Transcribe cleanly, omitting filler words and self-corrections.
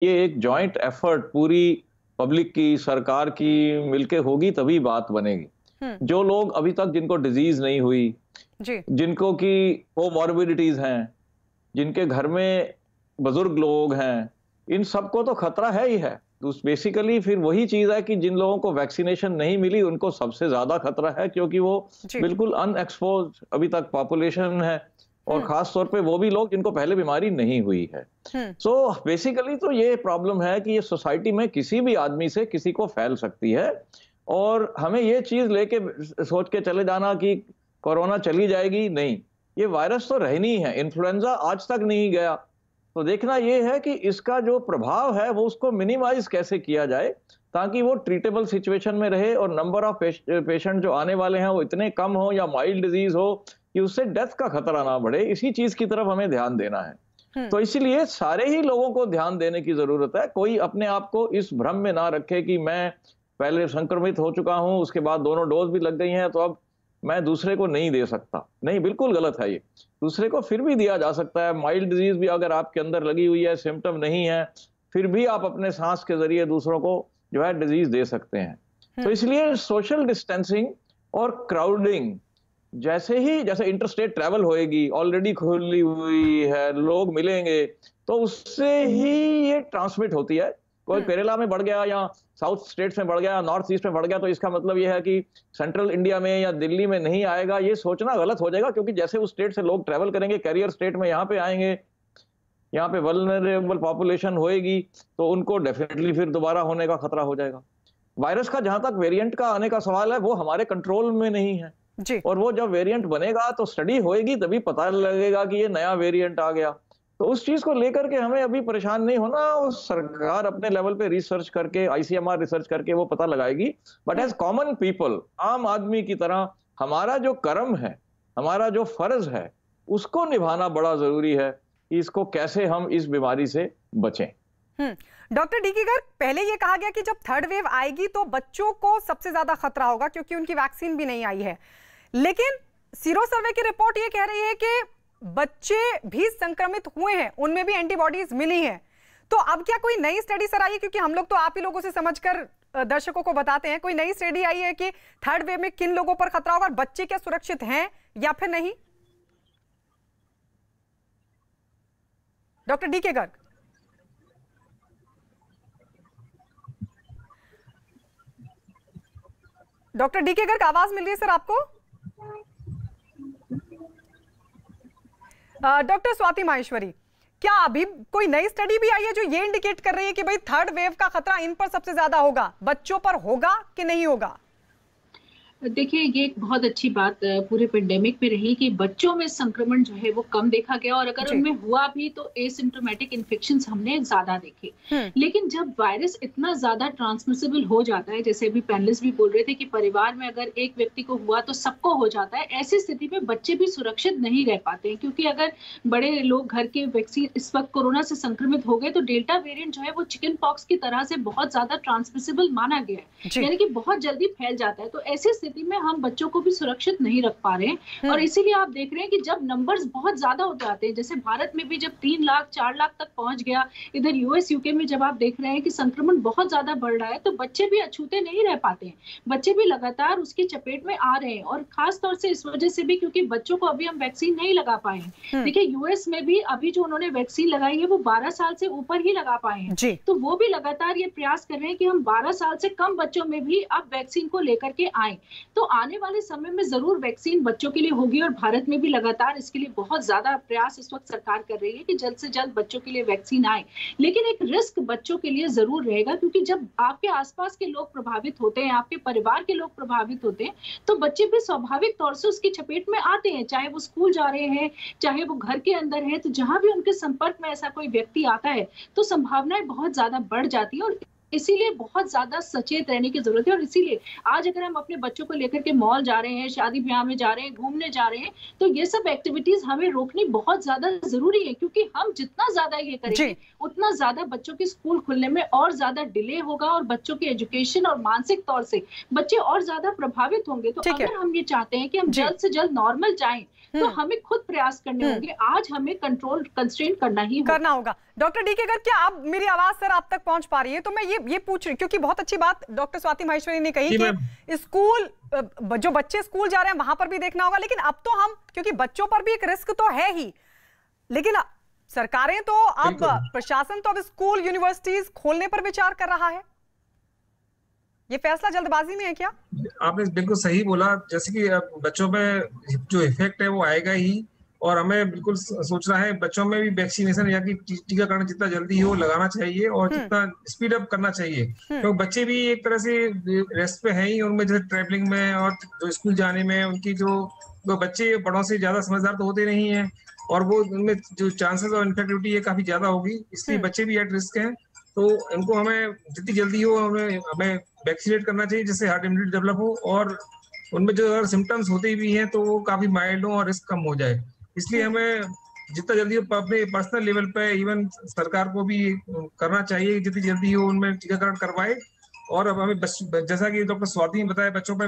ये एक joint effort पूरी पब्लिक की, सरकार की मिलके होगी तभी बात बनेगी। जो लोग अभी तक जिनको डिजीज नहीं हुई, जी। जिनको की कोमॉर्बिडिटीज हैं, जिनके घर में बुजुर्ग लोग हैं, इन सबको तो खतरा है ही है। तो बेसिकली फिर वही चीज है कि जिन लोगों को वैक्सीनेशन नहीं मिली उनको सबसे ज्यादा खतरा है, क्योंकि वो बिल्कुल अनएक्सपोज अभी तक पॉपुलेशन है, और खास तौर पे वो भी लोग जिनको पहले बीमारी नहीं हुई है। सो बेसिकली तो ये प्रॉब्लम है कि ये सोसाइटी में किसी भी आदमी से किसी को फैल सकती है, और हमें ये चीज लेके सोच के चले जाना कि कोरोना चली जाएगी, नहीं, ये वायरस तो रहनी है। इन्फ्लुएंजा आज तक नहीं गया, तो देखना ये है कि इसका जो प्रभाव है वो उसको मिनिमाइज कैसे किया जाए, ताकि वो ट्रीटेबल सिचुएशन में रहे और नंबर ऑफ पेशेंट जो आने वाले हैं वो इतने कम हो या माइल्ड डिजीज हो कि उससे डेथ का खतरा ना बढ़े। इसी चीज की तरफ हमें ध्यान देना है। तो इसीलिए सारे ही लोगों को ध्यान देने की जरूरत है। कोई अपने आप को इस भ्रम में ना रखे कि मैं पहले संक्रमित हो चुका हूं, उसके बाद दोनों डोज भी लग गई हैं, तो अब मैं दूसरे को नहीं दे सकता। नहीं, बिल्कुल गलत है ये। दूसरे को फिर भी दिया जा सकता है। माइल्ड डिजीज भी अगर आपके अंदर लगी हुई है, सिम्टम नहीं है, फिर भी आप अपने सांस के जरिए दूसरों को जो है डिजीज दे सकते हैं। तो इसलिए सोशल डिस्टेंसिंग और क्राउडिंग जैसे इंटरस्टेट ट्रैवल होएगी, ऑलरेडी खुली हुई है, लोग मिलेंगे, तो उससे ही ये ट्रांसमिट होती है। कोई केरला में बढ़ गया या साउथ स्टेट्स में बढ़ गया, नॉर्थ ईस्ट में बढ़ गया, तो इसका मतलब यह है कि सेंट्रल इंडिया में या दिल्ली में नहीं आएगा। ये सोचना गलत हो जाएगा, क्योंकि जैसे उस स्टेट से लोग ट्रैवल करेंगे, कैरियर स्टेट में यहाँ पे आएंगे, यहाँ पे वल्नरेबल पॉपुलेशन होएगी, तो उनको डेफिनेटली फिर दोबारा होने का खतरा हो जाएगा। वायरस का जहां तक वेरिएंट का आने का सवाल है, वो हमारे कंट्रोल में नहीं है जी। और वो जब वेरिएंट बनेगा तो स्टडी होएगी, तभी पता लगेगा कि ये नया वेरिएंट आ गया। तो उस चीज को लेकर के हमें अभी परेशान नहीं होना। सरकार अपने लेवल पे रिसर्च करके, आईसीएमआर रिसर्च करके वो पता लगाएगी। बट एज कॉमन पीपल, आम आदमी की तरह हमारा जो कर्म है, हमारा जो फर्ज है, उसको निभाना बड़ा जरूरी है कि इसको कैसे हम इस बीमारी से बचें। डॉक्टर डी के गर्ग, पहले ये कहा गया कि जब थर्ड वेव आएगी तो बच्चों को सबसे ज्यादा खतरा होगा, क्योंकि उनकी वैक्सीन भी नहीं आई है। लेकिन सीरो सर्वे की रिपोर्ट ये कह रही है कि बच्चे भी संक्रमित हुए हैं, उनमें भी एंटीबॉडीज मिली हैं। तो अब क्या कोई नई स्टडी सर आई है? क्योंकि हम लोग तो आप ही लोगों से समझकर दर्शकों को बताते हैं, कोई नई स्टडी आई है कि थर्ड वेव में किन लोगों पर खतरा होगा और बच्चे क्या सुरक्षित हैं या फिर नहीं? डॉक्टर डी के गर्ग। डॉक्टर डी के गर्ग, आवाज मिल रही है सर आपको? डॉक्टर स्वाति माहेश्वरी, क्या अभी कोई नई स्टडी भी आई है जो ये इंडिकेट कर रही है कि भाई थर्ड वेव का खतरा इन पर सबसे ज्यादा होगा, बच्चों पर होगा कि नहीं होगा? देखिए, ये एक बहुत अच्छी बात पूरे पेंडेमिक में रही कि बच्चों में संक्रमण जो है वो कम देखा गया, और अगर उनमें हुआ भी तो एसिम्प्टोमेटिक इन्फेक्शंस हमने ज्यादा देखे। लेकिन जब वायरस इतना ज्यादा ट्रांसमिसिबल हो जाता है, जैसे अभी पैनलिस्ट भी बोल रहे थे कि परिवार में अगर एक व्यक्ति को हुआ तो सबको हो जाता है, ऐसी स्थिति में बच्चे भी सुरक्षित नहीं रह पाते हैं। क्योंकि अगर बड़े लोग घर के वैक्सीन इस वक्त कोरोना से संक्रमित हो गए तो डेल्टा वेरिएंट जो है वो चिकन पॉक्स की तरह से बहुत ज्यादा ट्रांसमिसिबल माना गया है, यानी कि बहुत जल्दी फैल जाता है। तो ऐसी स्थिति में हम बच्चों को भी सुरक्षित नहीं रख पा रहे हैं, और इसीलिए आप देख रहे हैं कि जब नंबर्स बहुत ज्यादा हो जाते हैं, जैसे भारत में भी जब 3 लाख 4 लाख तक पहुंच गया, इधर यूएस यूके में जब आप देख रहे हैं कि संक्रमण बहुत ज्यादा बढ़ रहा है, तो बच्चे भी अछूते नहीं रह पाते हैं, बच्चे भी लगातार उसकी चपेट में आ रहे हैं। और खास तौर से इस वजह से भी क्योंकि बच्चों को अभी हम वैक्सीन नहीं लगा पाए हैं। देखिए, यूएस में भी अभी जो उन्होंने वैक्सीन लगाई है वो 12 साल से ऊपर ही लगा पाए हैं, तो वो भी लगातार ये प्रयास कर रहे हैं कि हम 12 साल से कम बच्चों में भी अब वैक्सीन को लेकर के आए। तो आने वाले समय में जरूर वैक्सीन बच्चों के लिए होगी, और भारत में भी लगातार इसके लिए बहुत ज्यादा प्रयास इस वक्त सरकार कर रही है कि जल्द से जल्द बच्चों के लिए वैक्सीन आए। लेकिन एक रिस्क बच्चों के लिए जरूर रहेगा, क्योंकि जब आपके आसपास के लोग प्रभावित होते हैं, आपके परिवार के लोग प्रभावित होते हैं, तो बच्चे भी स्वाभाविक तौर से उसकी चपेट में आते हैं, चाहे वो स्कूल जा रहे हैं, चाहे वो घर के अंदर है। तो जहां भी उनके संपर्क में ऐसा कोई व्यक्ति आता है तो संभावनाएं बहुत ज्यादा बढ़ जाती है, और इसीलिए बहुत ज्यादा सचेत रहने की जरूरत है। और इसीलिए आज अगर हम अपने बच्चों को लेकर के मॉल जा रहे हैं, शादी ब्याह में जा रहे हैं, घूमने जा रहे हैं, तो ये सब एक्टिविटीज हमें रोकनी बहुत ज्यादा जरूरी है, क्योंकि हम जितना ज्यादा ये करेंगे उतना ज्यादा बच्चों के स्कूल खुलने में और ज्यादा डिले होगा, और बच्चों की एजुकेशन और मानसिक तौर से बच्चे और ज्यादा प्रभावित होंगे। तो अगर हम ये चाहते हैं कि हम जल्द से जल्द नॉर्मल जाएं, तो हमें खुद प्रयास करने होंगे। आज हमें कंस्ट्रेन करना होगा। डॉक्टर डी के गर्ग, क्या अब मेरी आवाज सर आप तक पहुंच पा रही है? तो मैं ये पूछ रही, क्योंकि बहुत अच्छी बात डॉक्टर स्वाति माहेश्वरी ने कही कि स्कूल, जो बच्चे स्कूल जा रहे हैं वहां पर भी देखना होगा, लेकिन अब तो हम, क्योंकि बच्चों पर भी एक रिस्क तो है ही, लेकिन सरकारें तो अब, प्रशासन तो अब स्कूल यूनिवर्सिटीज खोलने पर विचार कर रहा है। ये फैसला जल्दबाजी में है क्या? आपने बिल्कुल सही बोला। जैसे कि बच्चों पे जो इफेक्ट है वो आएगा ही, और हमें बिल्कुल सोचना है बच्चों में भी वैक्सीनेशन या कि टीकाकरण जितना जल्दी हो लगाना चाहिए और जितना स्पीड अप करना चाहिए, क्योंकि बच्चे भी एक तरह से रेस्ट पे हैं ही। उनमें जैसे ट्रैवलिंग में और जो स्कूल जाने में उनकी जो बच्चे बड़ों से ज्यादा समझदार तो होते नहीं है, और वो उनमें जो चांसेस ऑफ इन्फेक्टिविटी है काफी ज्यादा होगी, इसलिए बच्चे भी एट रिस्क हैं। तो इनको हमें जितनी जल्दी हो हमें वैक्सीनेट करना चाहिए, जिससे हार्ड इम्यूनिटी डेवलप हो, और उनमें जो अगर सिम्टम्स होते भी हैं तो वो काफी माइल्ड हो और रिस्क कम हो जाए। इसलिए हमें जितना जल्दी अपने पर्सनल लेवल पे, इवन सरकार को भी करना चाहिए जितनी जल्दी हो उनमें टीकाकरण करवाए। और अब हमें जैसा कि डॉक्टर स्वाति ने बताया, बच्चों पे